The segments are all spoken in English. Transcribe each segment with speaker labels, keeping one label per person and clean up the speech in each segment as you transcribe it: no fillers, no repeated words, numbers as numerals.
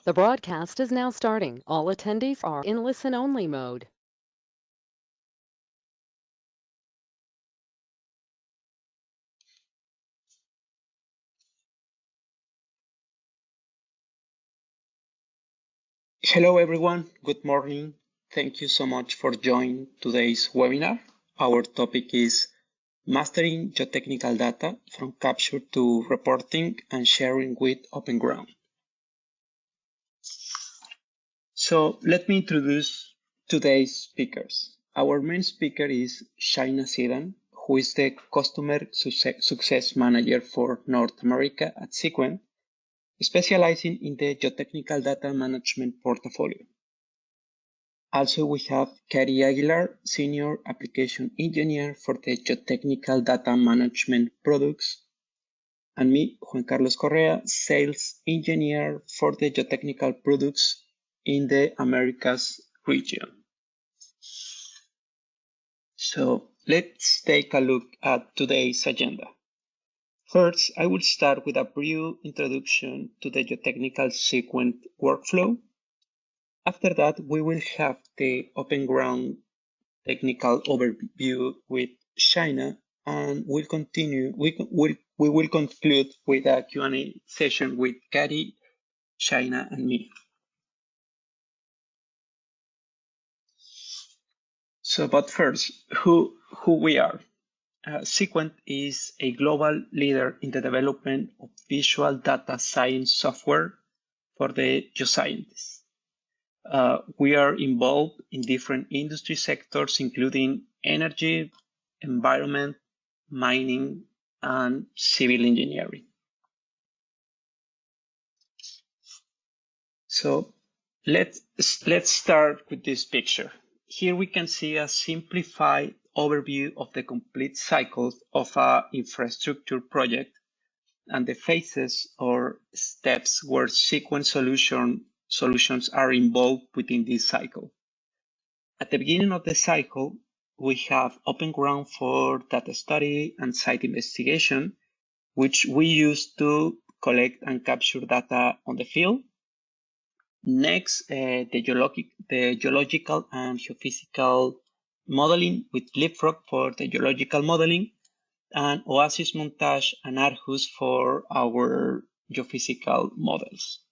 Speaker 1: The broadcast is now starting. All attendees are in listen-only mode.
Speaker 2: Hello everyone, good morning. Thank you so much for joining today's webinar. Our topic is Mastering Geotechnical Data from Capture to Reporting and Sharing with OpenGround. So let me introduce today's speakers. Our main speaker is Shaina Sidan, who is the Customer Success Manager for North America at Sequent, specializing in the Geotechnical Data Management portfolio. Also, we have Katie Aguilar, Senior Application Engineer for the Geotechnical Data Management products, and me, Juan Carlos Correa, Sales Engineer for the Geotechnical products in the Americas region. So let's take a look at today's agenda. First, I will start with a brief introduction to the Geotechnical Sequent workflow. After that, we will have the OpenGround technical overview with Shaina, and we'll continue. We will conclude with a Q&A session with Katie, Shaina, and me. So, but first, who we are? Sequent is a global leader in the development of visual data science software for the geoscientists. We are involved in different industry sectors, including energy, environment, mining, and civil engineering. So let's start with this picture. Here we can see a simplified overview of the complete cycle of an infrastructure project and the phases or steps where Sequent solutions are involved within this cycle. At the beginning of the cycle, we have OpenGround for data study and site investigation, which we use to collect and capture data on the field. Next, the geological and geophysical modeling with Leapfrog for the geological modeling, and Oasis Montage and Arhus for our geophysical models.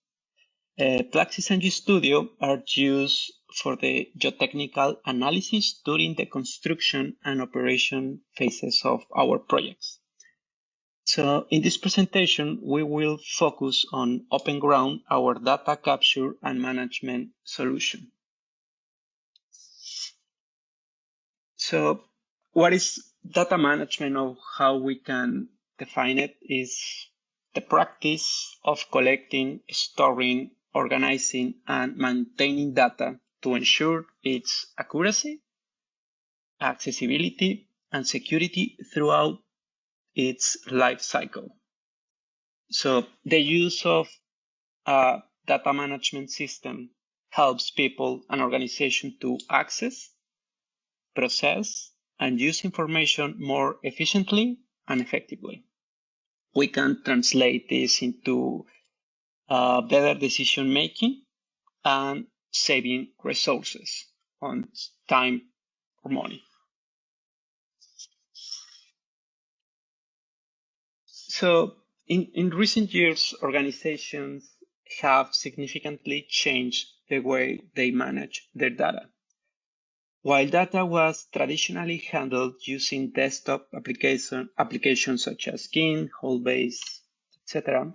Speaker 2: Plaxis and GStudio are used for the geotechnical analysis during the construction and operation phases of our projects. So in this presentation, we will focus on OpenGround, our data capture and management solution. So what is data management, or how we can define it, is the practice of collecting, storing, organizing, and maintaining data to ensure its accuracy, accessibility, and security throughout its life cycle. So the use of a data management system helps people and organizations to access, process, and use information more efficiently and effectively. We can translate this into better decision making and saving resources on time or money. So in recent years, organizations have significantly changed the way they manage their data. While data was traditionally handled using desktop applications such as Gin, Holebase, etc.,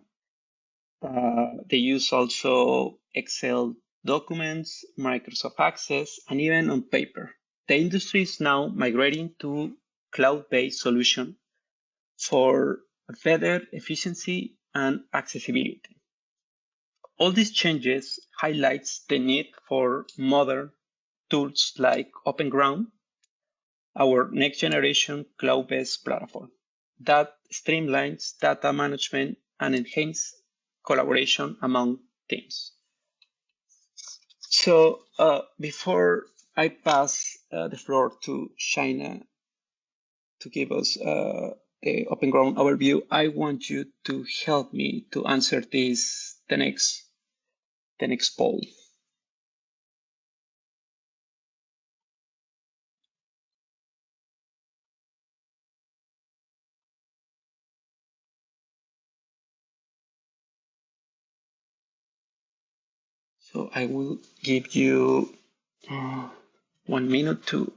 Speaker 2: they use also Excel documents, Microsoft Access, and even on paper. The industry is now migrating to cloud-based solutions for better efficiency and accessibility. All these changes highlights the need for modern tools like OpenGround, our next generation cloud-based platform that streamlines data management and enhances collaboration among teams. So before I pass the floor to Shaina to give us the OpenGround overview, I want you to help me to answer the next the next poll. So I will give you 1 minute to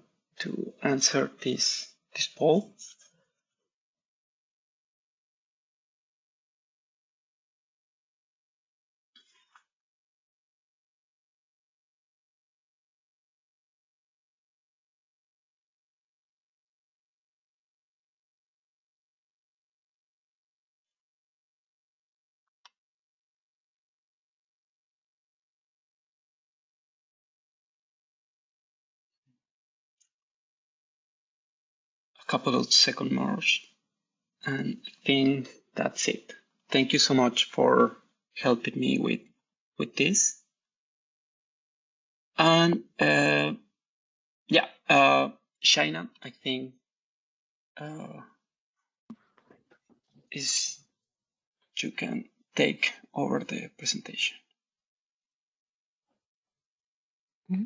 Speaker 2: answer this poll. A couple of seconds more, and I think that's it. Thank you so much for helping me with this. And yeah, Shaina, I think you can take over the presentation.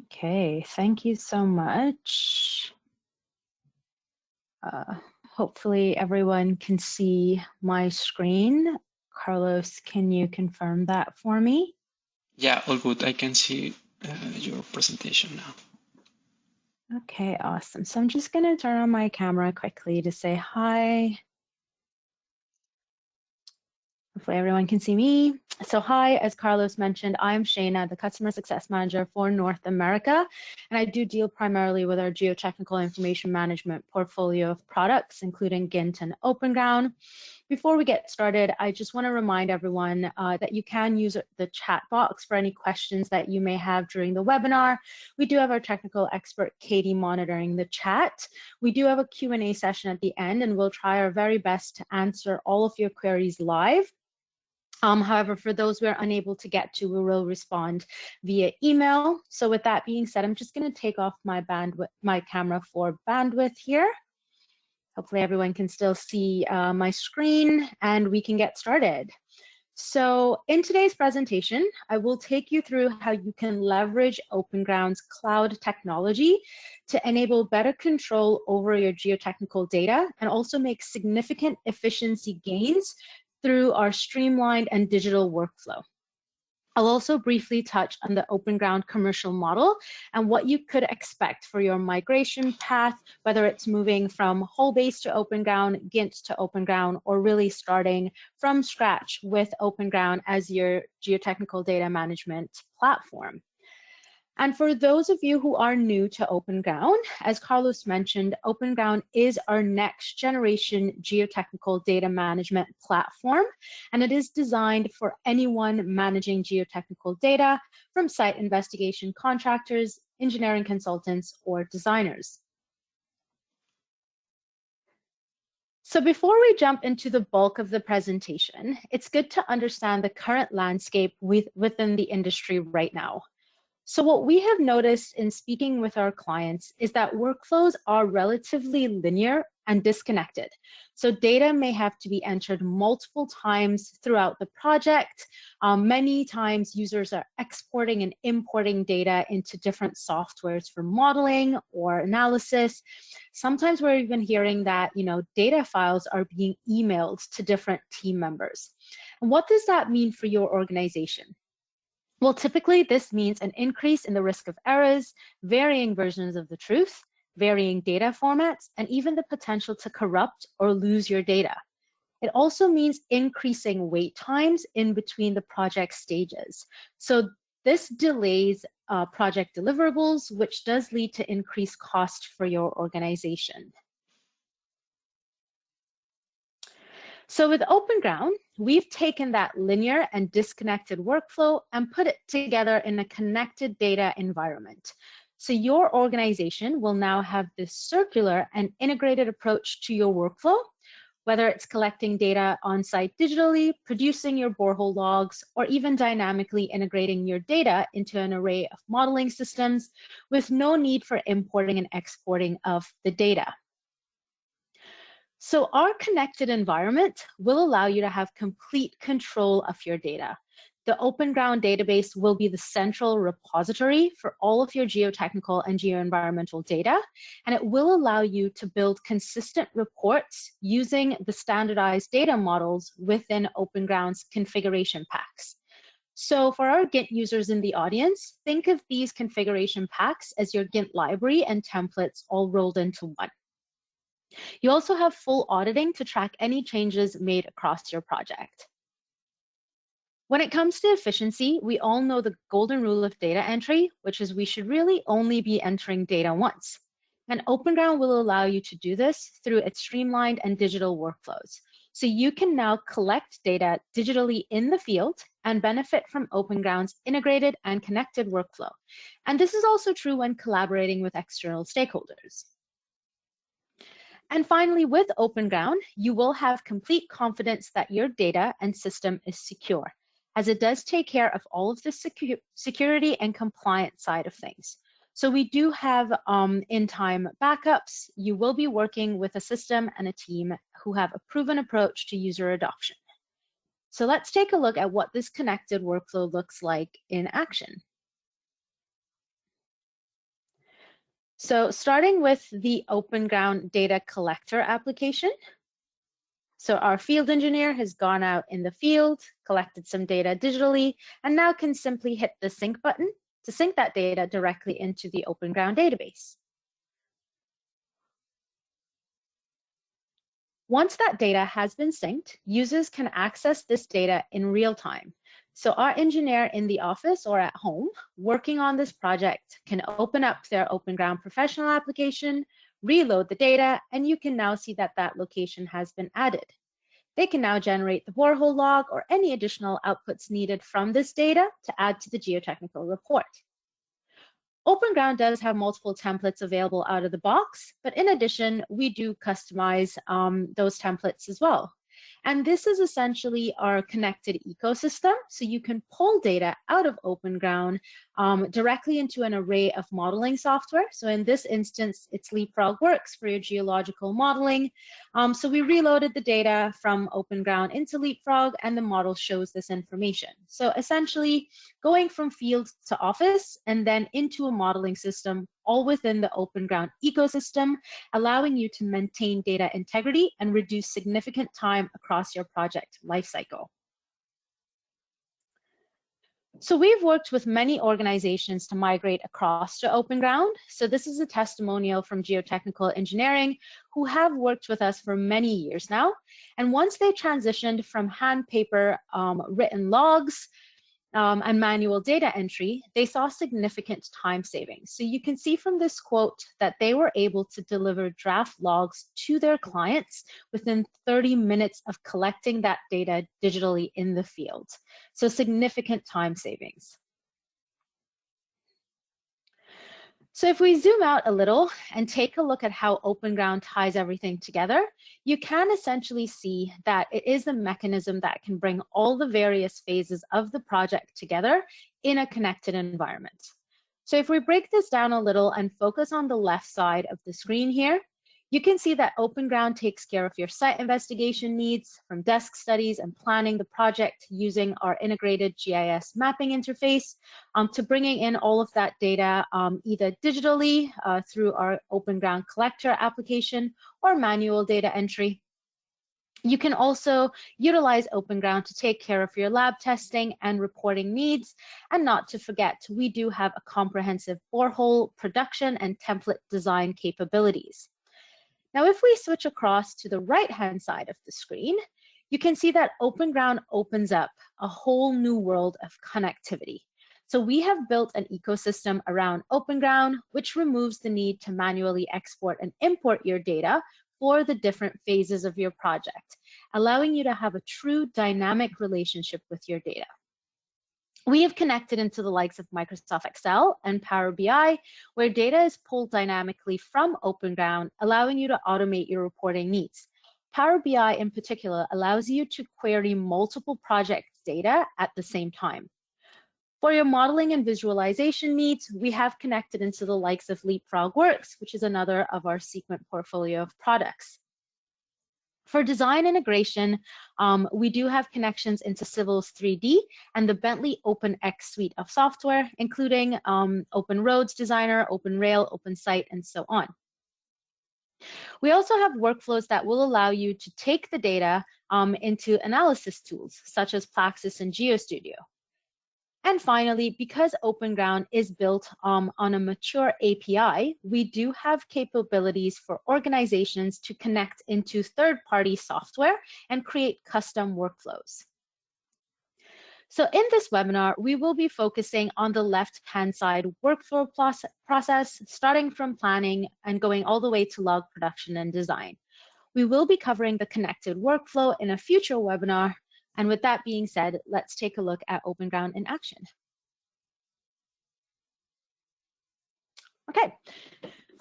Speaker 3: Okay, thank you so much. Hopefully everyone can see my screen. Carlos, can you confirm that for me?
Speaker 2: Yeah, all good. I can see your presentation now.
Speaker 3: Okay, awesome. So I'm just going to turn on my camera quickly to say hi. Hopefully everyone can see me. So hi, as Carlos mentioned, I'm Shayna, the Customer Success Manager for North America, and I do deal primarily with our geotechnical information management portfolio of products, including GINT and OpenGround. Before we get started, I just want to remind everyone that you can use the chat box for any questions that you may have during the webinar. We do have our technical expert, Katie, monitoring the chat. We do have a Q&A session at the end, and we'll try our very best to answer all of your queries live. However, for those we're unable to get to, we will respond via email. So with that being said, I'm just going to take off my camera for bandwidth here. Hopefully everyone can still see my screen and we can get started. So in today's presentation, I will take you through how you can leverage OpenGround's cloud technology to enable better control over your geotechnical data and also make significant efficiency gains through our streamlined and digital workflow. I'll also briefly touch on the OpenGround commercial model and what you could expect for your migration path, whether it's moving from whole base to OpenGround, GINT to OpenGround, or really starting from scratch with OpenGround as your geotechnical data management platform. And for those of you who are new to OpenGround, as Carlos mentioned, OpenGround is our next generation geotechnical data management platform, and it is designed for anyone managing geotechnical data, from site investigation contractors, engineering consultants, or designers. So before we jump into the bulk of the presentation, it's good to understand the current landscape within the industry right now. So what we have noticed in speaking with our clients is that workflows are relatively linear and disconnected. So data may have to be entered multiple times throughout the project. Many times users are exporting and importing data into different softwares for modeling or analysis. Sometimes we're even hearing that, data files are being emailed to different team members. And what does that mean for your organization? Well, typically this means an increase in the risk of errors, varying versions of the truth, varying data formats, and even the potential to corrupt or lose your data. It also means increasing wait times in between the project stages. So this delays project deliverables, which does lead to increased cost for your organization. So with OpenGround, we've taken that linear and disconnected workflow and put it together in a connected data environment. So your organization will now have this circular and integrated approach to your workflow, whether it's collecting data on-site digitally, producing your borehole logs, or even dynamically integrating your data into an array of modeling systems with no need for importing and exporting of the data. So our connected environment will allow you to have complete control of your data. The OpenGround database will be the central repository for all of your geotechnical and geoenvironmental data, and it will allow you to build consistent reports using the standardized data models within OpenGround's configuration packs. So for our Gint users in the audience, think of these configuration packs as your Gint library and templates all rolled into one. You also have full auditing to track any changes made across your project. When it comes to efficiency, we all know the golden rule of data entry, which is we should really only be entering data once. And OpenGround will allow you to do this through its streamlined and digital workflows. So you can now collect data digitally in the field and benefit from OpenGround's integrated and connected workflow. And this is also true when collaborating with external stakeholders. And finally, with OpenGround, you will have complete confidence that your data and system is secure, as it does take care of all of the security and compliance side of things. So we do have in-time backups. You will be working with a system and a team who have a proven approach to user adoption. So let's take a look at what this connected workflow looks like in action. So starting with the OpenGround data collector application. So our field engineer has gone out in the field, collected some data digitally, and now can simply hit the sync button to sync that data directly into the OpenGround database. Once that data has been synced, users can access this data in real time. So our engineer in the office or at home working on this project can open up their OpenGround professional application, reload the data, and you can now see that that location has been added. They can now generate the borehole log or any additional outputs needed from this data to add to the geotechnical report. OpenGround does have multiple templates available out of the box, but in addition, we do customize those templates as well. And this is essentially our connected ecosystem. So you can pull data out of OpenGround directly into an array of modeling software. So in this instance, it's Leapfrog Works for your geological modeling. So we reloaded the data from OpenGround into Leapfrog, and the model shows this information. So essentially, going from field to office and then into a modeling system, all within the OpenGround ecosystem, allowing you to maintain data integrity and reduce significant time across your project lifecycle. So we've worked with many organizations to migrate across to OpenGround. So this is a testimonial from Geotechnical Engineering, who have worked with us for many years now. And once they transitioned from hand paper written logs and manual data entry, they saw significant time savings. So you can see from this quote that they were able to deliver draft logs to their clients within 30 minutes of collecting that data digitally in the field. So significant time savings. So if we zoom out a little and take a look at how OpenGround ties everything together, you can essentially see that it is a mechanism that can bring all the various phases of the project together in a connected environment. So if we break this down a little and focus on the left side of the screen here, you can see that OpenGround takes care of your site investigation needs, from desk studies and planning the project using our integrated GIS mapping interface, to bringing in all of that data either digitally through our OpenGround collector application or manual data entry. You can also utilize OpenGround to take care of your lab testing and reporting needs. And not to forget, we do have a comprehensive borehole production and template design capabilities. Now, if we switch across to the right-hand side of the screen, you can see that OpenGround opens up a whole new world of connectivity. So we have built an ecosystem around OpenGround, which removes the need to manually export and import your data for the different phases of your project, allowing you to have a true dynamic relationship with your data. We have connected into the likes of Microsoft Excel and Power BI, where data is pulled dynamically from OpenGround, allowing you to automate your reporting needs. Power BI in particular allows you to query multiple project data at the same time. For your modeling and visualization needs, we have connected into the likes of Leapfrog Works, which is another of our Sequent portfolio of products. For design integration, we do have connections into Civil's 3D and the Bentley OpenX suite of software, including Open Roads Designer, Open Rail, Open Site, and so on. We also have workflows that will allow you to take the data into analysis tools, such as Plaxis and GeoStudio. And finally, because OpenGround is built on a mature API, we do have capabilities for organizations to connect into third-party software and create custom workflows. So in this webinar, we will be focusing on the left-hand side workflow process, starting from planning and going all the way to log production and design. We will be covering the connected workflow in a future webinar. And with that being said, let's take a look at OpenGround in action. Okay,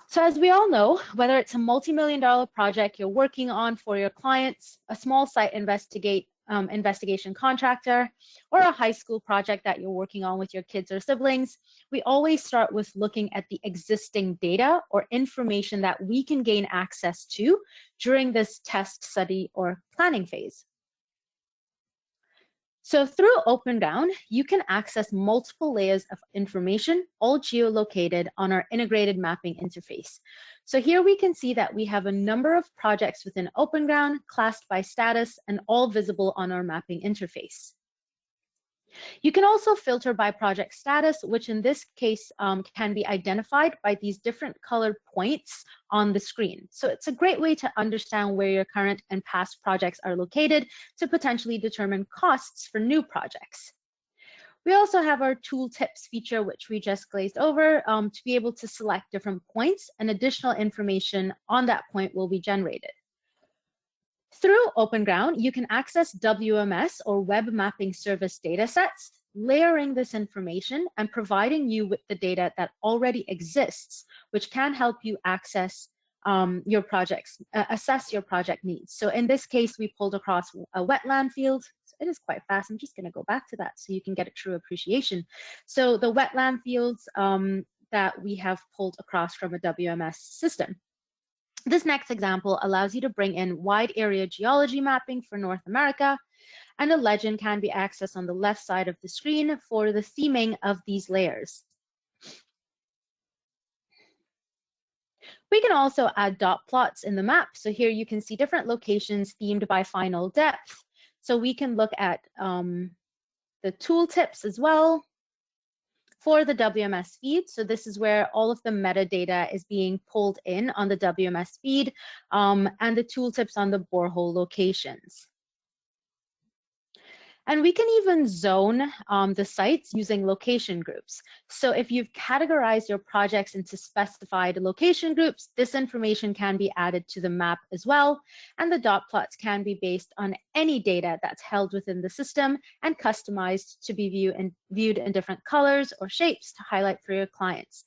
Speaker 3: so as we all know, whether it's a multi-million-dollar project you're working on for your clients, a small site investigation contractor, or a high school project that you're working on with your kids or siblings, we always start with looking at the existing data or information that we can gain access to during this test, study, or planning phase. So through OpenGround, you can access multiple layers of information, all geolocated on our integrated mapping interface. So here we can see that we have a number of projects within OpenGround, classed by status, and all visible on our mapping interface. You can also filter by project status, which in this case can be identified by these different colored points on the screen. So it's a great way to understand where your current and past projects are located to potentially determine costs for new projects. We also have our tooltips feature, which we just glazed over, to be able to select different points, and additional information on that point will be generated. Through OpenGround, you can access WMS or Web Mapping Service datasets, layering this information and providing you with the data that already exists, which can help you access your projects, assess your project needs. So in this case, we pulled across a wetland field. So it is quite fast. I'm just going to go back to that so you can get a true appreciation. So the wetland fields that we have pulled across from a WMS system. This next example allows you to bring in wide area geology mapping for North America, and a legend can be accessed on the left side of the screen for the theming of these layers. We can also add dot plots in the map. So here you can see different locations themed by final depth. So we can look at the tooltips as well for the WMS feed. So this is where all of the metadata is being pulled in on the WMS feed, and the tooltips on the borehole locations. And we can even zone the sites using location groups. So if you've categorized your projects into specified location groups, this information can be added to the map as well. And the dot plots can be based on any data that's held within the system and customized to be viewed in different colors or shapes to highlight for your clients.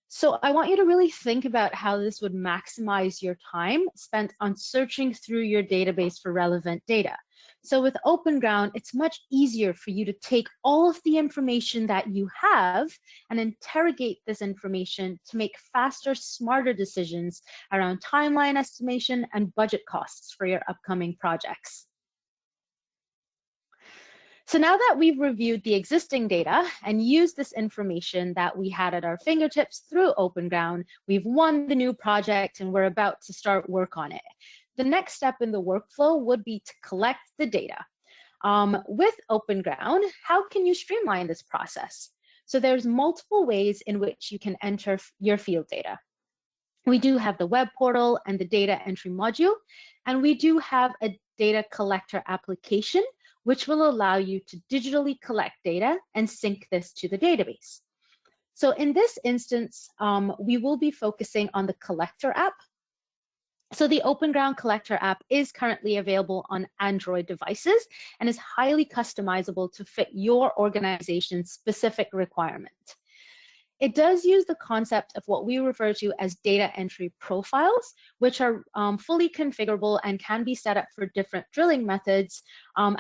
Speaker 3: So I want you to really think about how this would maximize your time spent on searching through your database for relevant data. So with OpenGround, it's much easier for you to take all of the information that you have and interrogate this information to make faster, smarter decisions around timeline estimation and budget costs for your upcoming projects. So now that we've reviewed the existing data and used this information that we had at our fingertips through OpenGround, we've won the new project and we're about to start work on it. The next step in the workflow would be to collect the data. With OpenGround, how can you streamline this process? So there's multiple ways in which you can enter your field data. We do have the web portal and the data entry module, and we do have a data collector application, which will allow you to digitally collect data and sync this to the database. So in this instance, we will be focusing on the collector app. So the OpenGround Collector app is currently available on Android devices and is highly customizable to fit your organization's specific requirement. it does use the concept of what we refer to as data entry profiles, which are fully configurable and can be set up for different drilling methods. And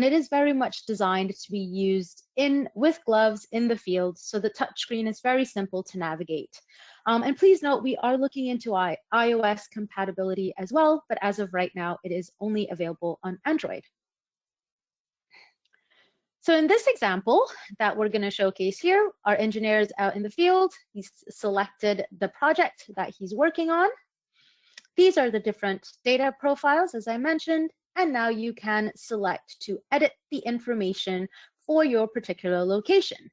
Speaker 3: it is very much designed to be used with gloves in the field, so the touchscreen is very simple to navigate. And please note, we are looking into iOS compatibility as well, but as of right now, it is only available on Android. So in this example that we're going to showcase here, our engineer is out in the field. He's selected the project that he's working on. These are the different data profiles, as I mentioned, and now you can select to edit the information for your particular location.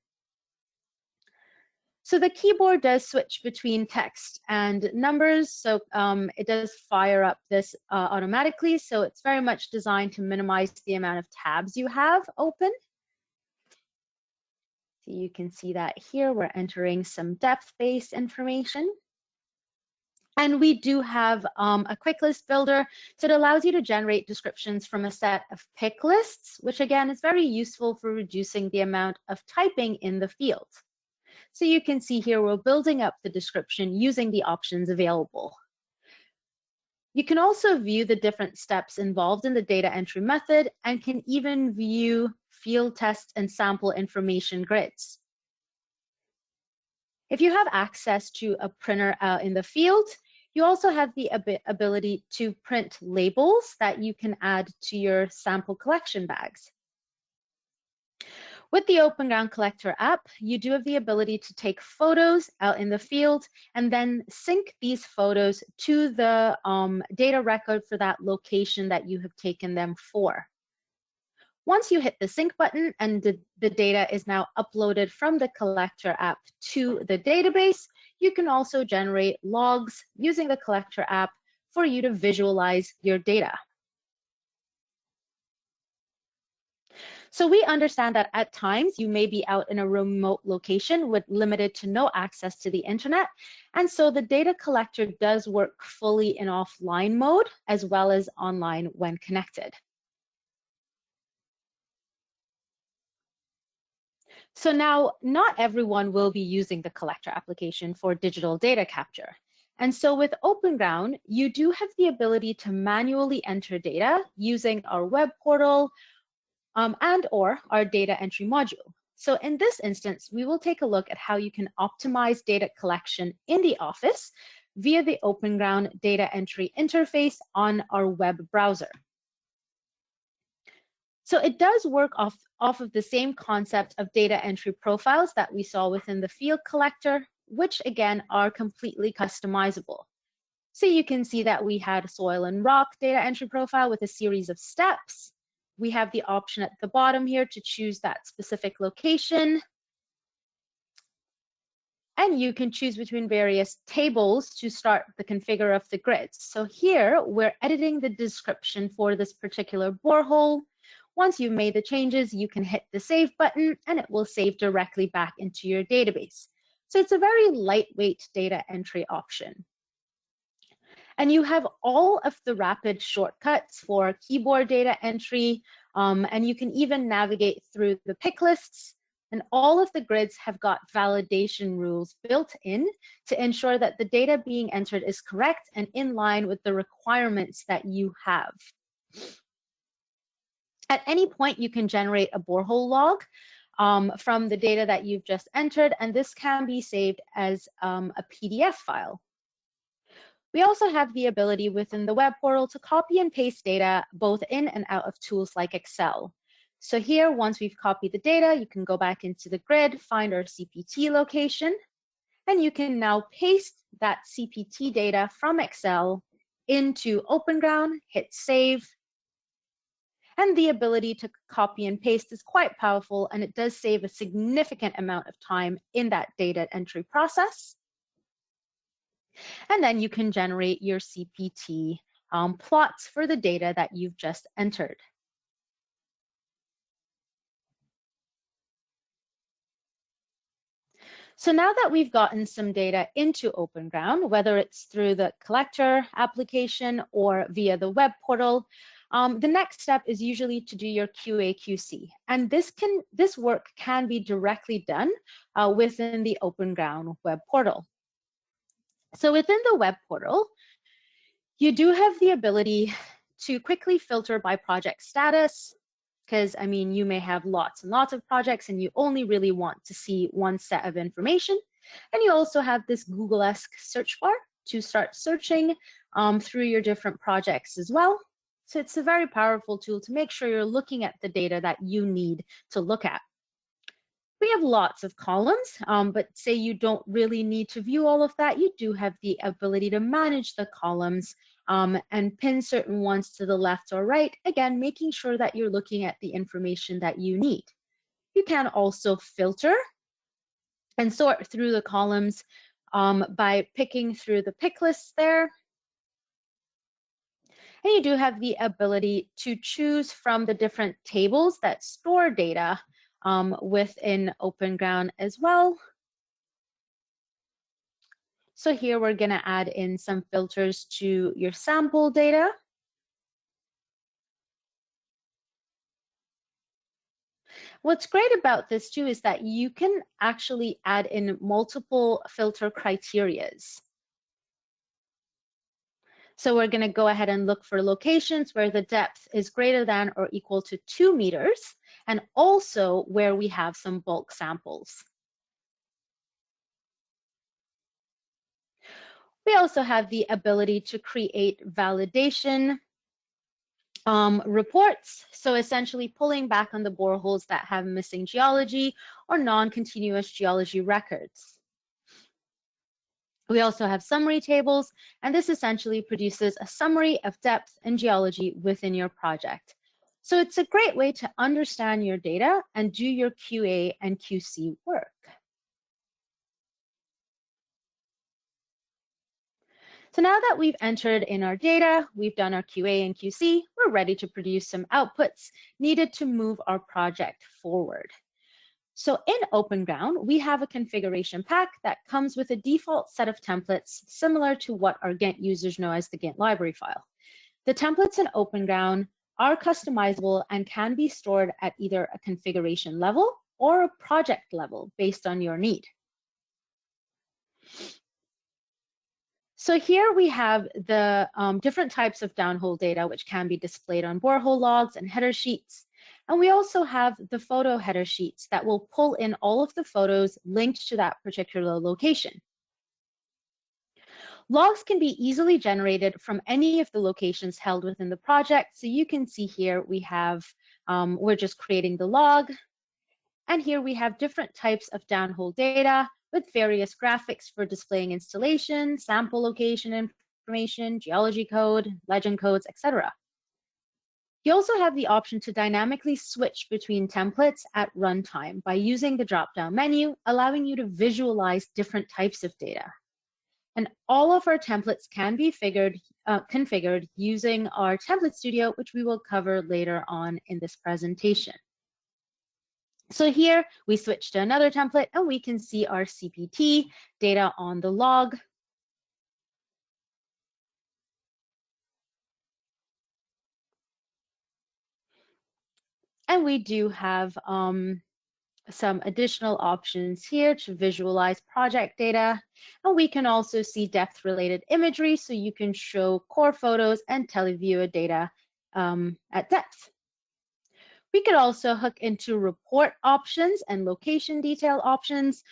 Speaker 3: So the keyboard does switch between text and numbers, so it does fire up this automatically, so it's very much designed to minimize the amount of tabs you have open. So you can see that here we're entering some depth-based information. And we do have a quick list builder, so it allows you to generate descriptions from a set of pick lists, which again is very useful for reducing the amount of typing in the field. So you can see here we're building up the description using the options available. You can also view the different steps involved in the data entry method and can even view field test and sample information grids. If you have access to a printer out in the field, you also have the ability to print labels that you can add to your sample collection bags. With the OpenGround Collector app, you do have the ability to take photos out in the field and then sync these photos to the data record for that location that you have taken them for. Once you hit the sync button and the data is now uploaded from the Collector app to the database, you can also generate logs using the Collector app for you to visualize your data. So we understand that at times you may be out in a remote location with limited to no access to the internet. And so the data collector does work fully in offline mode as well as online when connected. So now, not everyone will be using the collector application for digital data capture. And so with OpenGround, you do have the ability to manually enter data using our web portal and or our data entry module. So in this instance, we will take a look at how you can optimize data collection in the office via the OpenGround data entry interface on our web browser. So it does work off of the same concept of data entry profiles that we saw within the field collector, which again are completely customizable. So you can see that we had soil and rock data entry profile with a series of steps. We have the option at the bottom here to choose that specific location. And you can choose between various tables to start the configure of the grids. So here we're editing the description for this particular borehole. Once you've made the changes, you can hit the save button and it will save directly back into your database. So it's a very lightweight data entry option. And you have all of the rapid shortcuts for keyboard data entry, and you can even navigate through the pick lists. And all of the grids have got validation rules built in to ensure that the data being entered is correct and in line with the requirements that you have. At any point, you can generate a borehole log from the data that you've just entered, and this can be saved as a PDF file. We also have the ability within the web portal to copy and paste data both in and out of tools like Excel. So here, once we've copied the data, you can go back into the grid, find our CPT location, and you can now paste that CPT data from Excel into OpenGround, hit save. And the ability to copy and paste is quite powerful, and it does save a significant amount of time in that data entry process. And then you can generate your CPT plots for the data that you've just entered. So now that we've gotten some data into OpenGround, whether it's through the collector application or via the web portal, The next step is usually to do your QA/QC, and this work can be directly done within the OpenGround web portal. So within the web portal, you do have the ability to quickly filter by project status, because I mean, you may have lots and lots of projects and you only really want to see one set of information. And you also have this Google-esque search bar to start searching through your different projects as well. So it's a very powerful tool to make sure you're looking at the data that you need to look at. We have lots of columns, but say you don't really need to view all of that, you do have the ability to manage the columns and pin certain ones to the left or right, again, making sure that you're looking at the information that you need. You can also filter and sort through the columns by picking through the pick lists there. And you do have the ability to choose from the different tables that store data within OpenGround as well. So here we're going to add in some filters to your sample data. What's great about this too is that you can actually add in multiple filter criterias. So we're going to go ahead and look for locations where the depth is greater than or equal to 2 meters, and also where we have some bulk samples. We also have the ability to create validation reports, so essentially pulling back on the boreholes that have missing geology or non-continuous geology records. We also have summary tables, and this essentially produces a summary of depth and geology within your project. So it's a great way to understand your data and do your QA and QC work. So now that we've entered in our data, we've done our QA and QC, we're ready to produce some outputs needed to move our project forward. So in OpenGround, we have a configuration pack that comes with a default set of templates similar to what our Gantt users know as the Gantt library file. The templates in OpenGround are customizable and can be stored at either a configuration level or a project level based on your need. So here we have the different types of downhole data which can be displayed on borehole logs and header sheets. And we also have the photo header sheets that will pull in all of the photos linked to that particular location. Logs can be easily generated from any of the locations held within the project. So you can see here we have, we're just creating the log. And here we have different types of downhole data with various graphics for displaying installation, sample location information, geology code, legend codes, etc. You also have the option to dynamically switch between templates at runtime by using the drop-down menu, allowing you to visualize different types of data. And all of our templates can be configured using our template studio, which we will cover later on in this presentation. So here we switch to another template and we can see our CPT data on the log. And we do have some additional options here to visualize project data. And we can also see depth-related imagery, so you can show core photos and televiewer data at depth. We could also hook into report options and location detail options,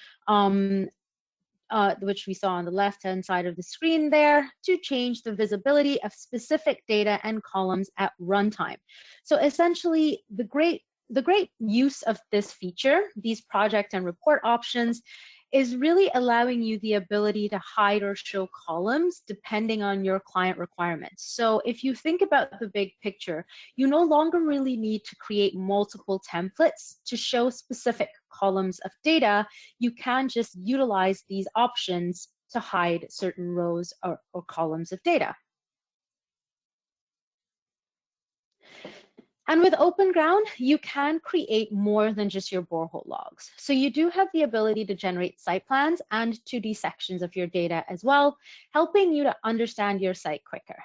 Speaker 3: which we saw on the left-hand side of the screen there, to change the visibility of specific data and columns at runtime. So essentially, the great use of this feature, these project and report options, is really allowing you the ability to hide or show columns depending on your client requirements. So if you think about the big picture, you no longer really need to create multiple templates to show specific columns of data. You can just utilize these options to hide certain rows or columns of data. And with OpenGround, you can create more than just your borehole logs. So you do have the ability to generate site plans and 2D sections of your data as well, helping you to understand your site quicker.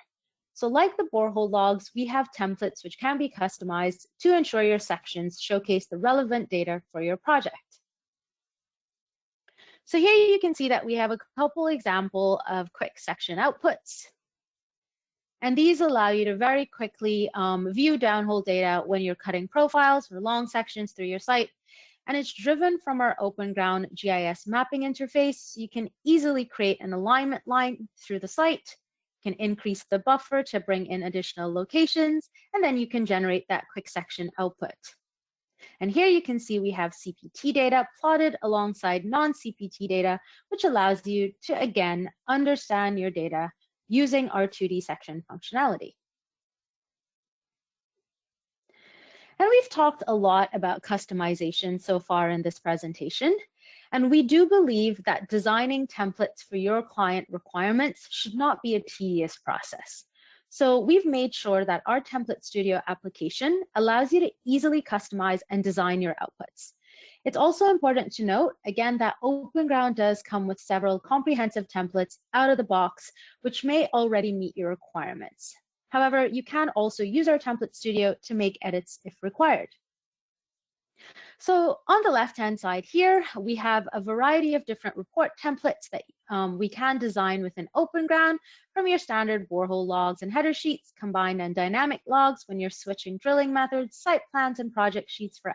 Speaker 3: So like the borehole logs, we have templates which can be customized to ensure your sections showcase the relevant data for your project. So here you can see that we have a couple example of quick section outputs. And these allow you to very quickly view downhole data when you're cutting profiles or long sections through your site. And it's driven from our OpenGround GIS mapping interface. You can easily create an alignment line through the site, you can increase the buffer to bring in additional locations, and then you can generate that quick section output. And here you can see we have CPT data plotted alongside non-CPT data, which allows you to, again, understand your data using our 2D section functionality. And we've talked a lot about customization so far in this presentation, and we do believe that designing templates for your client requirements should not be a tedious process. So we've made sure that our Template Studio application allows you to easily customize and design your outputs. It's also important to note, again, that OpenGround does come with several comprehensive templates out of the box, which may already meet your requirements. However, you can also use our Template Studio to make edits if required. So on the left-hand side here, we have a variety of different report templates that we can design within OpenGround, from your standard borehole logs and header sheets, combined and dynamic logs when you're switching drilling methods, site plans and project sheets for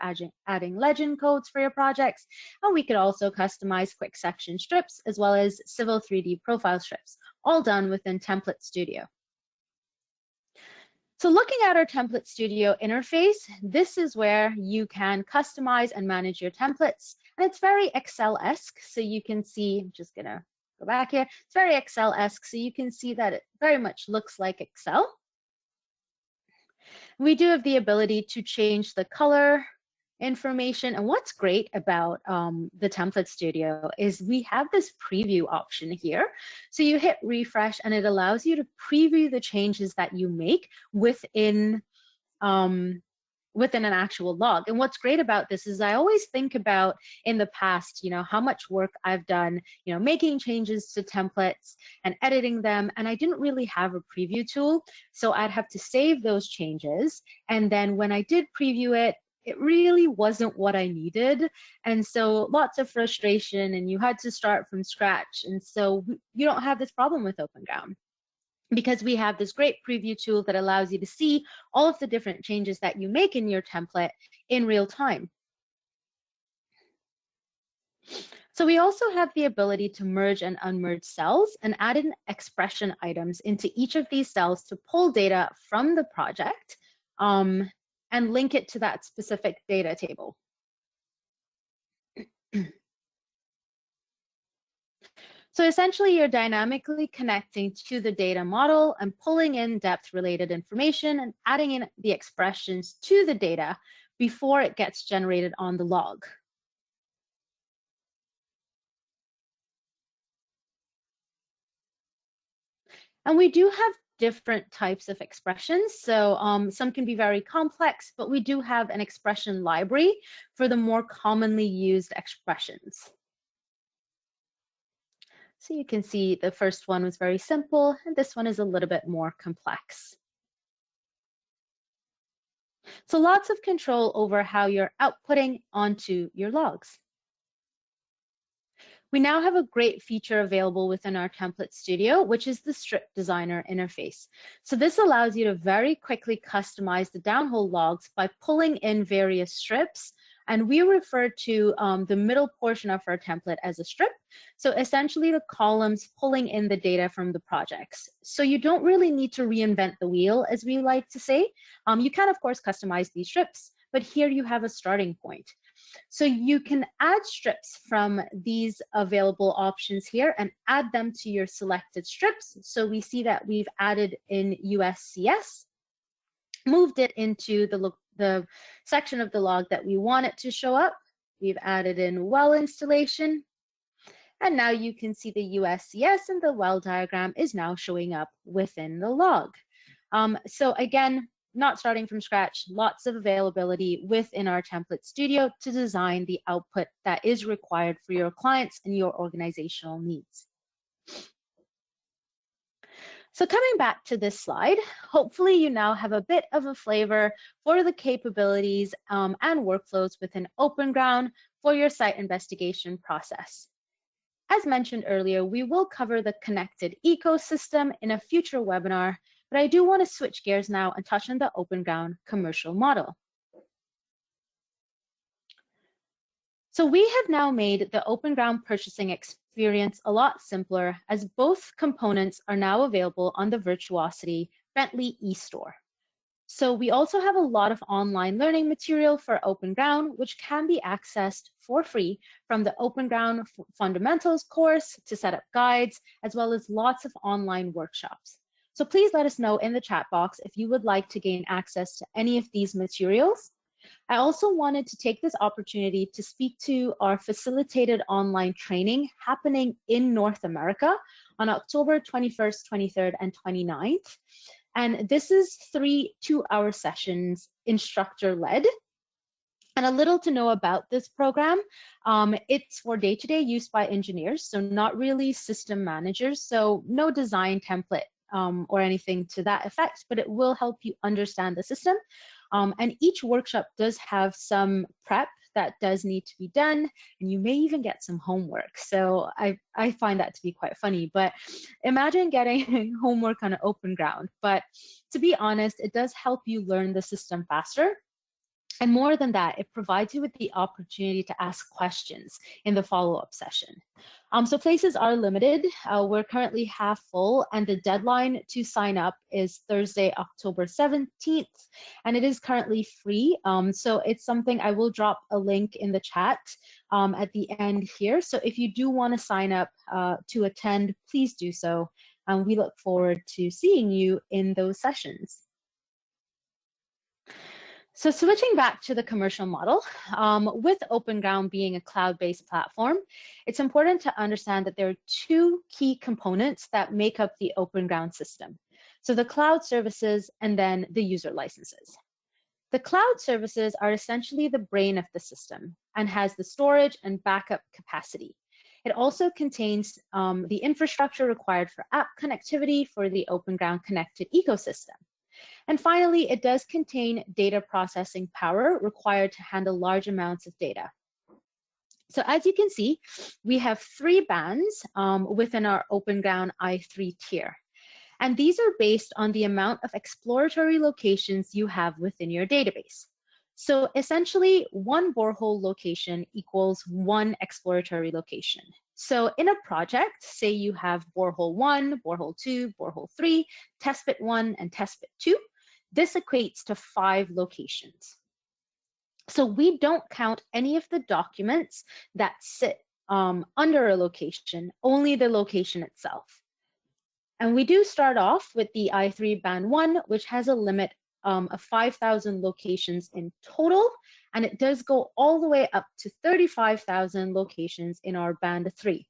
Speaker 3: adding legend codes for your projects. And we could also customize quick section strips as well as civil 3D profile strips, all done within Template Studio. So looking at our Template Studio interface, this is where you can customize and manage your templates. And it's very Excel-esque. So you can see, I'm just gonna go back here. It's very Excel-esque. So you can see that it very much looks like Excel. We do have the ability to change the color information. And what's great about the Template Studio is we have this preview option here. So you hit refresh and it allows you to preview the changes that you make within an actual log. And what's great about this is I always think about in the past, how much work I've done, making changes to templates and editing them. And I didn't really have a preview tool. So I'd have to save those changes. And then when I did preview it, it really wasn't what I needed. And so lots of frustration and you had to start from scratch. And so you don't have this problem with OpenGround because we have this great preview tool that allows you to see all of the different changes that you make in your template in real time. So we also have the ability to merge and unmerge cells and add in expression items into each of these cells to pull data from the project and link it to that specific data table. So essentially, you're dynamically connecting to the data model and pulling in depth-related information and adding in the expressions to the data before it gets generated on the log. And we do have different types of expressions. So some can be very complex, but we do have an expression library for the more commonly used expressions. So you can see the first one was very simple, and this one is a little bit more complex. So lots of control over how you're outputting onto your logs. We now have a great feature available within our Template Studio, which is the Strip Designer interface. So this allows you to very quickly customize the downhole logs by pulling in various strips. And we refer to the middle portion of our template as a strip. So essentially the columns pulling in the data from the projects. So you don't really need to reinvent the wheel, as we like to say. You can, of course, customize these strips, but here you have a starting point. So you can add strips from these available options here and add them to your selected strips. So we see that we've added in USCS, moved it into the section of the log that we want it to show up. We've added in well installation. And now you can see the USCS and the well diagram is now showing up within the log. So again, not starting from scratch, lots of availability within our Template Studio to design the output that is required for your clients and your organizational needs. So coming back to this slide, hopefully you now have a bit of a flavor for the capabilities and workflows within OpenGround for your site investigation process. As mentioned earlier, we will cover the connected ecosystem in a future webinar, but I do want to switch gears now and touch on the OpenGround commercial model. So we have now made the OpenGround purchasing experience a lot simpler, as both components are now available on the Virtuosity Bentley eStore. So we also have a lot of online learning material for OpenGround, which can be accessed for free from the OpenGround Fundamentals course to set up guides, as well as lots of online workshops. So please let us know in the chat box if you would like to gain access to any of these materials. I also wanted to take this opportunity to speak to our facilitated online training happening in North America on October 21st, 23rd, and 29th. And this is 3 two-hour sessions, instructor-led. And a little to know about this program. It's for day-to-day use by engineers, so not really system managers, so no design template or anything to that effect, but it will help you understand the system. And each workshop does have some prep that does need to be done, and you may even get some homework. So I find that to be quite funny, but imagine getting homework on an OpenGround. But to be honest, it does help you learn the system faster. And more than that, it provides you with the opportunity to ask questions in the follow-up session. So places are limited. We're currently half full, and the deadline to sign up is Thursday, October 17th, and it is currently free. So it's something I will drop a link in the chat at the end here. So if you do want to sign up to attend, please do so. We look forward to seeing you in those sessions. So switching back to the commercial model, with OpenGround being a cloud-based platform, it's important to understand that there are 2 key components that make up the OpenGround system. So the cloud services and then the user licenses. The cloud services are essentially the brain of the system and has the storage and backup capacity. It also contains the infrastructure required for app connectivity for the OpenGround connected ecosystem. And finally, it does contain data processing power required to handle large amounts of data. So as you can see, we have 3 bands within our OpenGround i3 tier. And these are based on the amount of exploratory locations you have within your database. So essentially, 1 borehole location equals 1 exploratory location. So in a project, say you have borehole 1, borehole 2, borehole 3, testbit 1, and testbit 2, this equates to 5 locations. So we don't count any of the documents that sit under a location, only the location itself. And we do start off with the i3 band 1, which has a limit of 5,000 locations in total, and it does go all the way up to 35,000 locations in our band 3.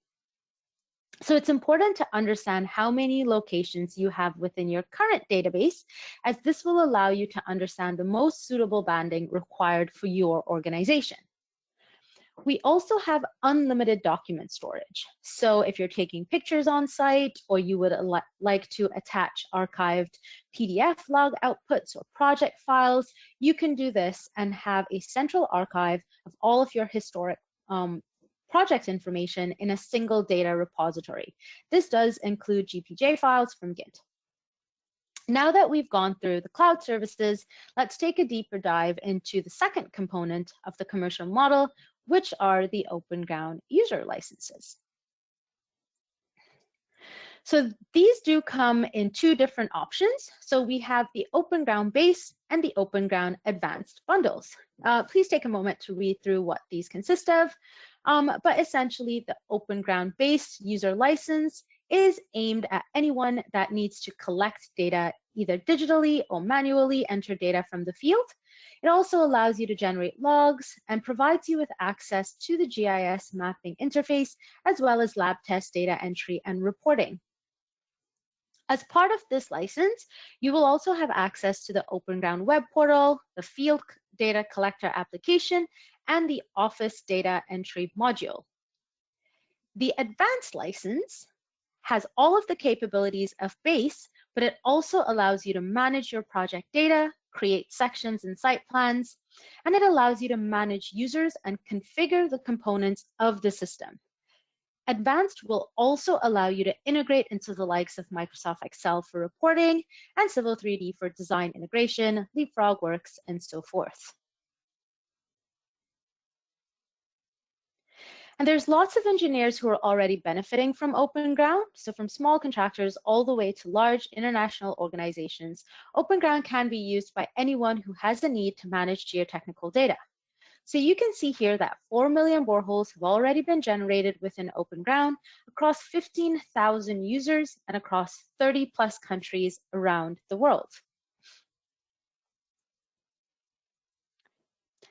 Speaker 3: So it's important to understand how many locations you have within your current database, as this will allow you to understand the most suitable banding required for your organization. We also have unlimited document storage. So if you're taking pictures on site, or you would like to attach archived PDF log outputs or project files, you can do this and have a central archive of all of your historic project information in a single data repository. This does include GPJ files from Git. Now that we've gone through the cloud services, let's take a deeper dive into the second component of the commercial model, which are the OpenGround user licenses. So these do come in 2 different options. So we have the OpenGround Base and the OpenGround Advanced bundles. Please take a moment to read through what these consist of. But essentially, the OpenGround Base user license is aimed at anyone that needs to collect data either digitally or manually enter data from the field. It also allows you to generate logs and provides you with access to the GIS mapping interface, as well as lab test data entry and reporting. As part of this license, you will also have access to the OpenGround web portal, the field data collector application, and the Office data entry module. The advanced license has all of the capabilities of Base, but it also allows you to manage your project data, create sections and site plans, and it allows you to manage users and configure the components of the system. Advanced will also allow you to integrate into the likes of Microsoft Excel for reporting and Civil 3D for design integration, Leapfrog Works, and so forth. And there's lots of engineers who are already benefiting from OpenGround. So from small contractors all the way to large international organizations, OpenGround can be used by anyone who has a need to manage geotechnical data. So you can see here that 4 million boreholes have already been generated within OpenGround across 15,000 users and across 30 plus countries around the world.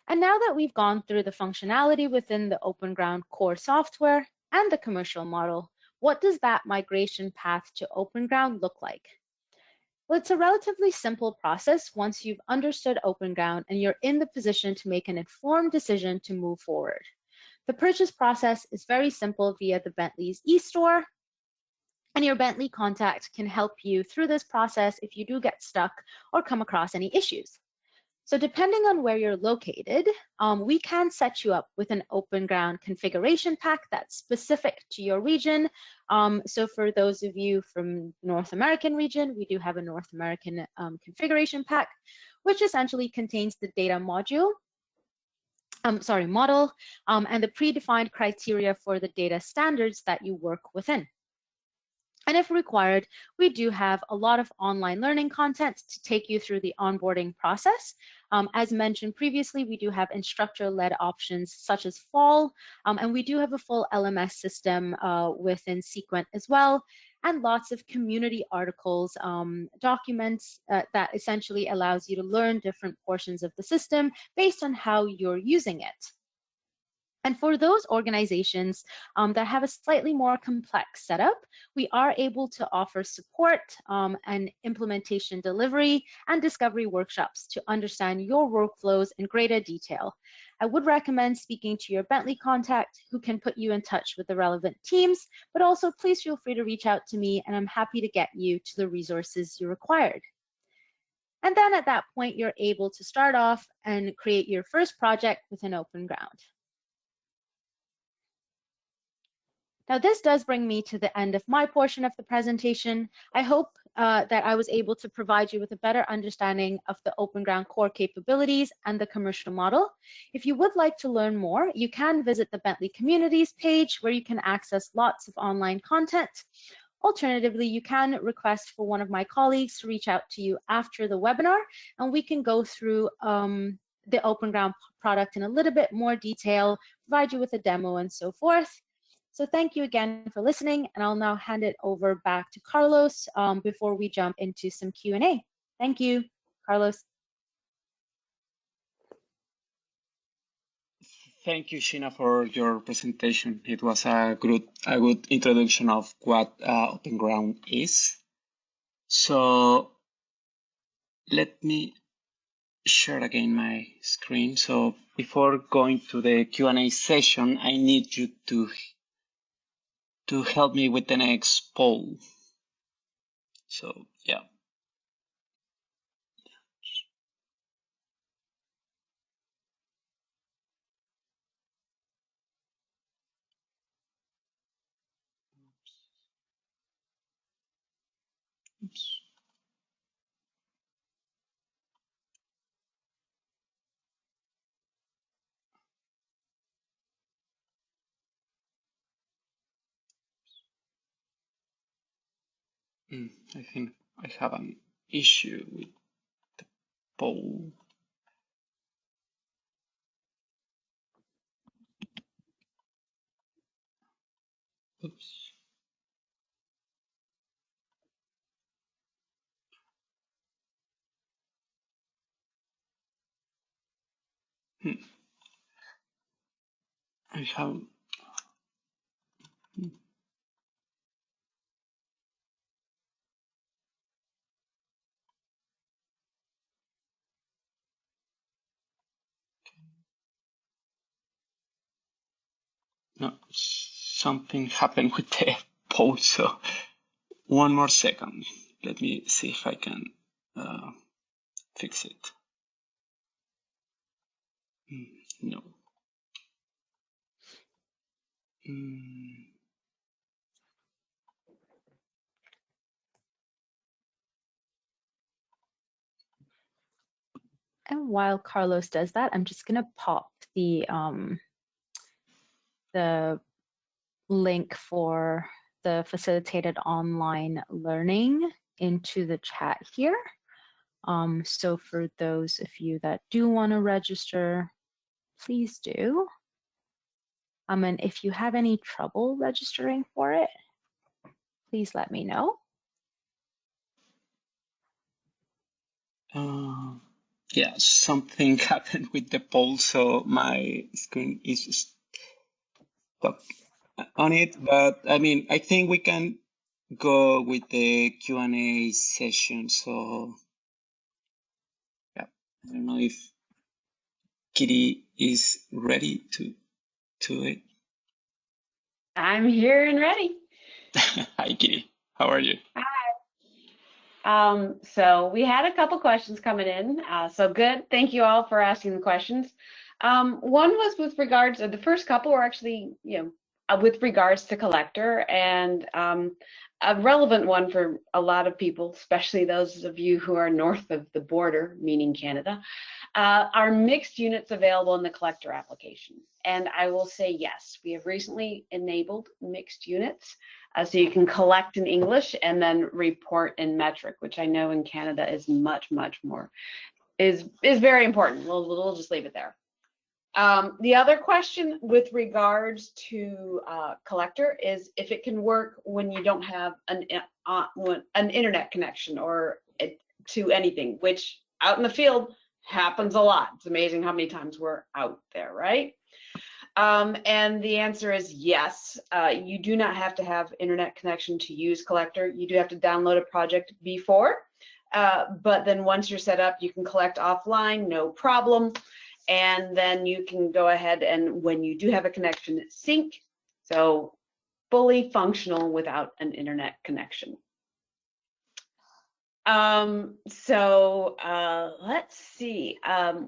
Speaker 3: And now that we've gone through the functionality within the OpenGround core software and the commercial model, what does that migration path to OpenGround look like? Well, it's a relatively simple process once you've understood OpenGround and you're in the position to make an informed decision to move forward. The purchase process is very simple via the Bentley's eStore, and your Bentley contact can help you through this process if you do get stuck or come across any issues. So depending on where you're located, we can set you up with an OpenGround configuration pack that's specific to your region. So for those of you from North American region, we do have a North American configuration pack, which essentially contains the data model, and the predefined criteria for the data standards that you work within. And if required, we do have a lot of online learning content to take you through the onboarding process. As mentioned previously, we do have instructor-led options such as Fall, and we do have a full LMS system within Sequent as well, and lots of community articles, documents that essentially allows you to learn different portions of the system based on how you're using it. And for those organizations that have a slightly more complex setup, we are able to offer support and implementation delivery and discovery workshops to understand your workflows in greater detail. I would recommend speaking to your Bentley contact who can put you in touch with the relevant teams, but also please feel free to reach out to me and I'm happy to get you to the resources you required. And then at that point, you're able to start off and create your first project within OpenGround. Now, this does bring me to the end of my portion of the presentation. I hope that I was able to provide you with a better understanding of the OpenGround core capabilities and the commercial model. If you would like to learn more, you can visit the Bentley Communities page where you can access lots of online content. Alternatively, you can request for one of my colleagues to reach out to you after the webinar, and we can go through the OpenGround product in a little bit more detail, provide you with a demo and so forth. So thank you again for listening, and I'll now hand it over back to Carlos before we jump into some Q&A. Thank you, Carlos.
Speaker 2: Thank you, Sheena, for your presentation. It was a good introduction of what OpenGround is. So let me share again my screen. So before going to the Q&A session, I need you to help me with the next poll. So yeah. Oops. I think I have an issue with the poll. Oops. I have. No, something happened with the poll. So one more second. Let me see if I can fix it. No.
Speaker 3: And while Carlos does that, I'm just gonna pop the link for the facilitated online learning into the chat here. So for those of you that do want to register, please do. And if you have any trouble registering for it, please let me know.
Speaker 2: Yeah, something happened with the poll, so my screen is stuck on it. But I mean, I think we can go with the Q&A session. So yeah, I don't know if Kitty is ready to it.
Speaker 4: I'm here and ready.
Speaker 2: Hi, Kitty. How are you?
Speaker 4: Hi. So we had a couple questions coming in. So good. Thank you all for asking the questions. One was with regards to the first couple were actually, with regards to collector, and a relevant one for a lot of people, especially those of you who are north of the border, meaning Canada. Are mixed units available in the collector application? And I will say yes, we have recently enabled mixed units. So you can collect in English and then report in metric, which I know in Canada is much more, is very important. We'll just leave it there. The other question with regards to collector is if it can work when you don't have an internet connection or to anything, which out in the field happens a lot. It's amazing how many times we're out there, right? And the answer is yes. You do not have to have internet connection to use collector. You do have to download a project before, but then once you're set up, you can collect offline, no problem. And then you can go ahead and when you do have a connection, sync. So fully functional without an internet connection. Let's see.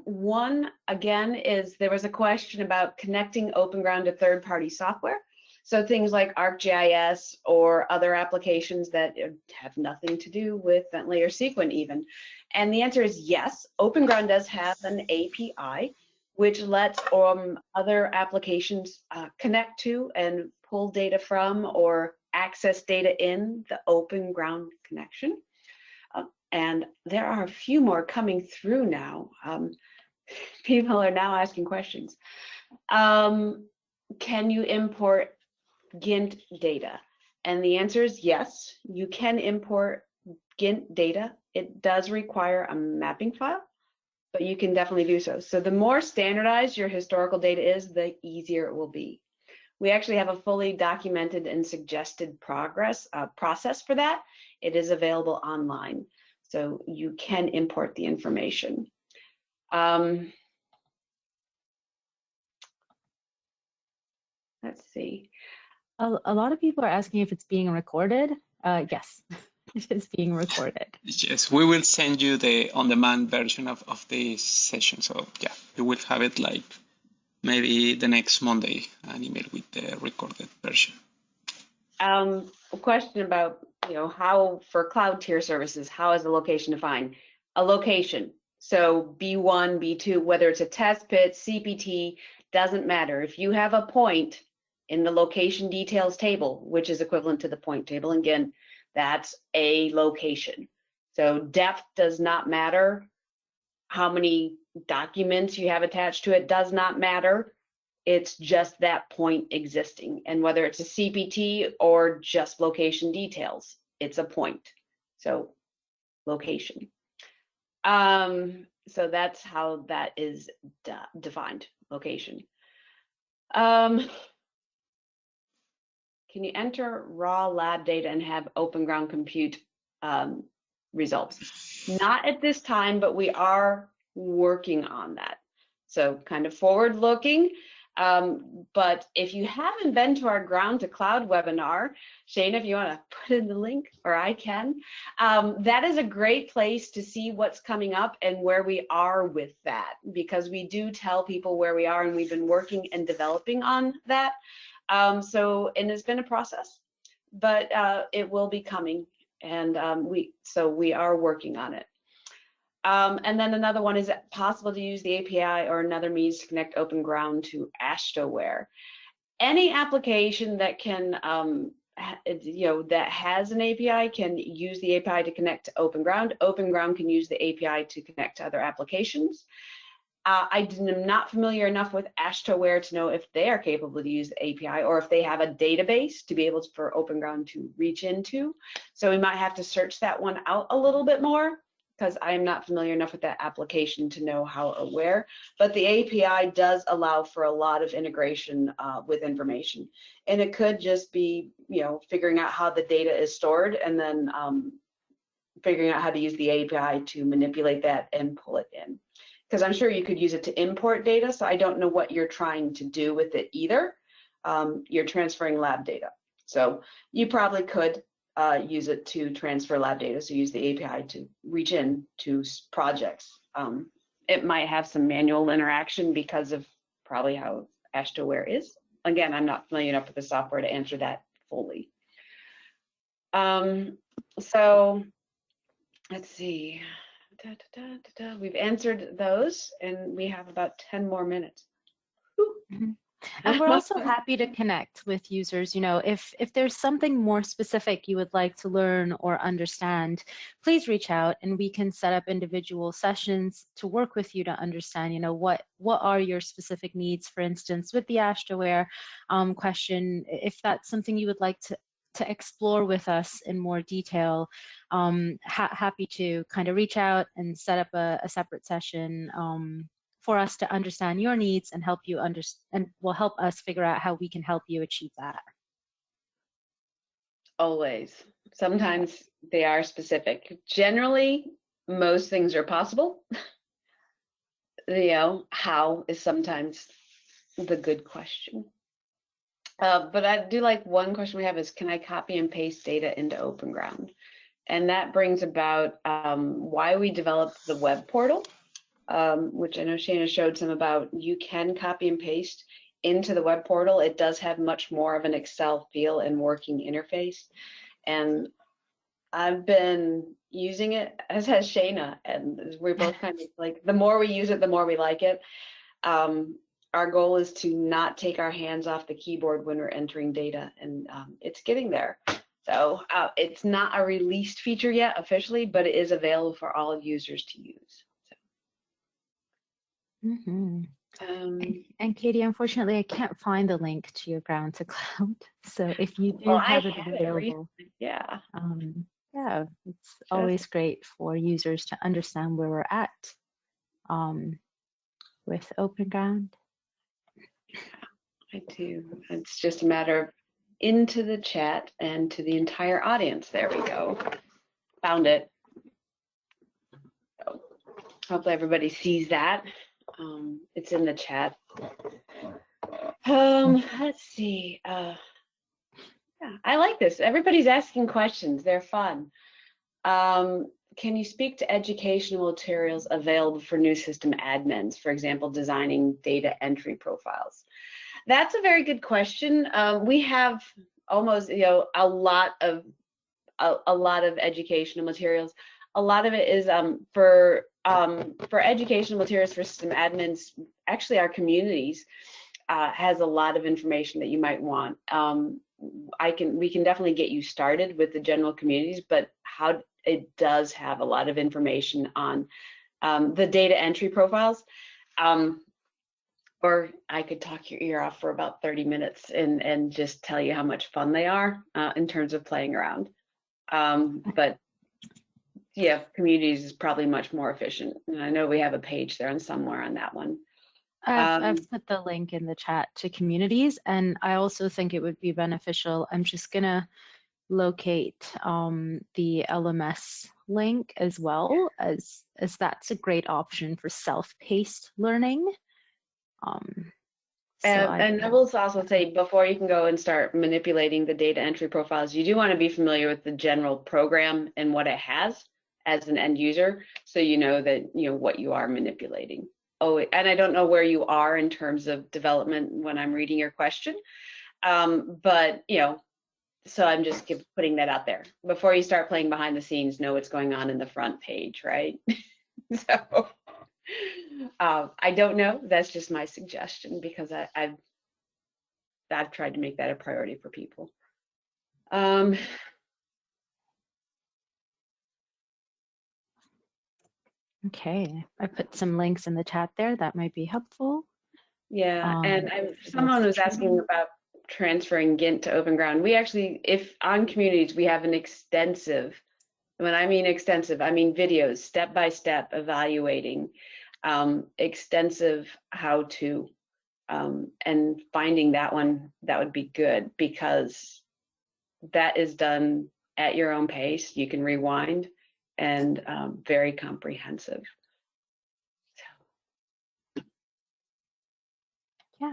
Speaker 4: One again is there was a question about connecting OpenGround to third-party software. So things like ArcGIS or other applications that have nothing to do with Bentley or Sequent even. And the answer is yes. OpenGround does have an API which lets other applications connect to and pull data from or access data in the OpenGround connection. And there are a few more coming through now. People are now asking questions. Can you import GINT data? And the answer is yes, you can import GINT data. It does require a mapping file, but you can definitely do so. So the more standardized your historical data is, the easier it will be. We actually have a fully documented and suggested process for that. It is available online. So you can import the information. Let's see.
Speaker 3: A lot of people are asking if it's being recorded. Yes, it is being recorded.
Speaker 2: Yes, we will send you the on-demand version of this session. So yeah, you will have it like maybe the next Monday, an email with the recorded version.
Speaker 4: A question about, how for cloud tier services, how is the location defined? A location. So B1, B2, whether it's a test pit, CPT, doesn't matter. If you have a point in the location details table, which is equivalent to the point table, again, that's a location. So depth does not matter. How many documents you have attached to it does not matter. It's just that point existing. And whether it's a CPT or just location details, it's a point. So location. So that's how that is defined, location. Can you enter raw lab data and have OpenGround compute results? Not at this time, but we are working on that. So kind of forward looking. But if you haven't been to our Ground to Cloud webinar, Shane, if you want to put in the link, or I can, that is a great place to see what's coming up and where we are with that, because we do tell people where we are, and we've been working and developing on that. And it's been a process, but it will be coming, and we are working on it. And then another one, is it possible to use the API or another means to connect OpenGround to Ashtoware? Any application that can, that has an API can use the API to connect to OpenGround. OpenGround can use the API to connect to other applications. I am not familiar enough with Ashtoware to know if they are capable to use the API, or if they have a database to be able for OpenGround to reach into. So we might have to search that one out a little bit more, because I am not familiar enough with that application to know how or where. But the API does allow for a lot of integration with information. And it could just be, figuring out how the data is stored, and then figuring out how to use the API to manipulate that and pull it in. Because I'm sure you could use it to import data, so I don't know what you're trying to do with it either. You're transferring lab data. So you probably could use it to transfer lab data, so use the API to reach in to projects. It might have some manual interaction because of probably how Ashtoware is. Again, I'm not familiar enough with the software to answer that fully. So let's see. We've answered those, and we have about 10 more minutes.
Speaker 3: And we're also happy to connect with users. If there's something more specific you would like to learn or understand, please reach out, and we can set up individual sessions to work with you to understand, what are your specific needs. For instance, with the Ashtoware question, if that's something you would like to explore with us in more detail, happy to kind of reach out and set up a separate session for us to understand your needs and help you and will help us figure out how we can help you achieve that.
Speaker 4: Always. Sometimes they are specific. Generally, most things are possible. How is sometimes the good question. But I do like one question we have is, can I copy and paste data into OpenGround? And that brings about why we developed the web portal, which I know Shana showed some about. You can copy and paste into the web portal. It does have much more of an Excel feel and working interface. And I've been using it, as has Shana, and we're both kind of like, the more we use it, the more we like it. Our goal is to not take our hands off the keyboard when we're entering data, and it's getting there. So it's not a released feature yet officially, but it is available for all users to use. So.
Speaker 3: Mm-hmm. And Katie, unfortunately, I can't find the link to your Ground to Cloud. So if you do have it available,
Speaker 4: yeah,
Speaker 3: it's always great for users to understand where we're at with OpenGround.
Speaker 4: I do. It's just a matter of into the chat and to the entire audience. There we go. Found it. So hopefully everybody sees that. It's in the chat. Let's see. Yeah, I like this. Everybody's asking questions. They're fun. Can you speak to educational materials available for new system admins, for example, designing data entry profiles? That's a very good question. We have almost, a lot of educational materials. A lot of it is for educational materials for system admins. Actually, our communities has a lot of information that you might want. We can definitely get you started with the general communities, but it does have a lot of information on the data entry profiles. Or I could talk your ear off for about 30 minutes and just tell you how much fun they are in terms of playing around. But yeah, communities is probably much more efficient. And I know we have a page there and somewhere on that one.
Speaker 3: I've put the link in the chat to communities, and I also think it would be beneficial. I'm just gonna locate the LMS link as well, as that's a great option for self-paced learning.
Speaker 4: And I will also say, before you can go and start manipulating the data entry profiles, you do want to be familiar with the general program and what it has as an end user, so you know that what you are manipulating. Oh, and I don't know where you are in terms of development when I'm reading your question, but so I'm just putting that out there. Before you start playing behind the scenes, know what's going on in the front page, right? So I don't know. That's just my suggestion, because I've tried to make that a priority for people.
Speaker 3: Okay, I put some links in the chat there that might be helpful.
Speaker 4: Yeah, and someone was asking about transferring Gint to OpenGround. We actually, if on communities, we have an extensive, when I mean extensive, I mean videos, step-by-step evaluating, extensive how-to, and finding that one, that would be good, because that is done at your own pace. You can rewind, and very comprehensive.
Speaker 3: Yeah.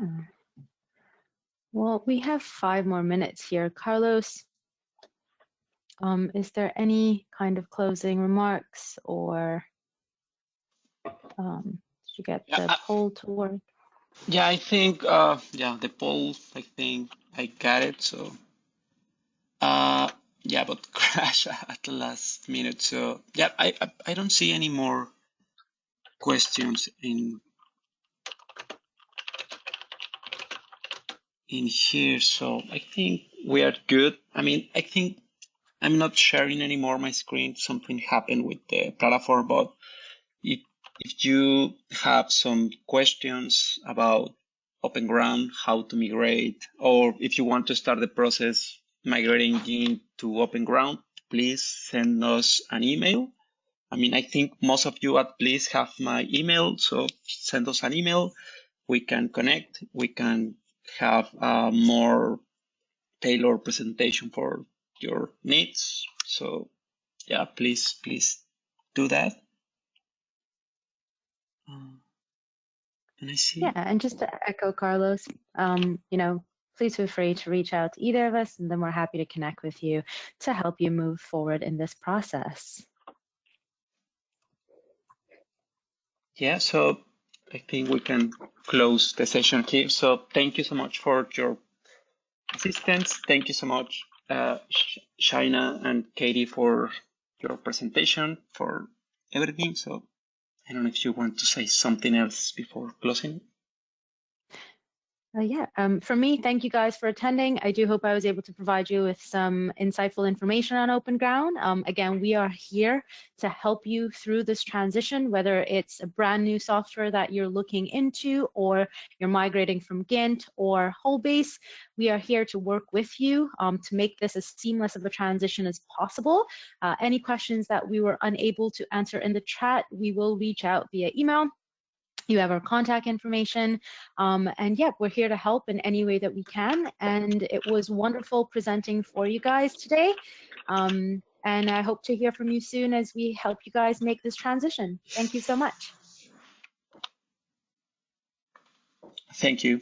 Speaker 3: Well, we have 5 more minutes here. Carlos, is there any kind of closing remarks, or did you get the poll to work?
Speaker 2: Yeah, I think, the poll, I think I got it. So, yeah, but crash at the last minute. So, yeah, I don't see any more questions in here. So I think we are good. I mean, I think I'm not sharing anymore my screen. Something happened with the platform, but if you have some questions about OpenGround, how to migrate, or if you want to start the process migrating Gin to OpenGround, please send us an email. I mean, I think most of you at least have my email, so send us an email. We can connect. We can have a more tailored presentation for your needs. So yeah, please do that. And I see.
Speaker 3: Yeah, and just to echo Carlos, please feel free to reach out to either of us, and then we're happy to connect with you to help you move forward in this process.
Speaker 2: Yeah, so I think we can close the session here. So thank you so much for your assistance. Thank you so much, Shaina and Katie, for your presentation, for everything. So I don't know if you want to say something else before closing.
Speaker 3: For me, thank you guys for attending. I do hope I was able to provide you with some insightful information on OpenGround. Again, we are here to help you through this transition, whether it's a brand new software that you're looking into, or you're migrating from Gint or Wholebase. We are here to work with you to make this as seamless of a transition as possible. Any questions that we were unable to answer in the chat, we will reach out via email. You have our contact information, and yeah, we're here to help in any way that we can. And it was wonderful presenting for you guys today. And I hope to hear from you soon as we help you guys make this transition. Thank you so much.
Speaker 2: Thank you.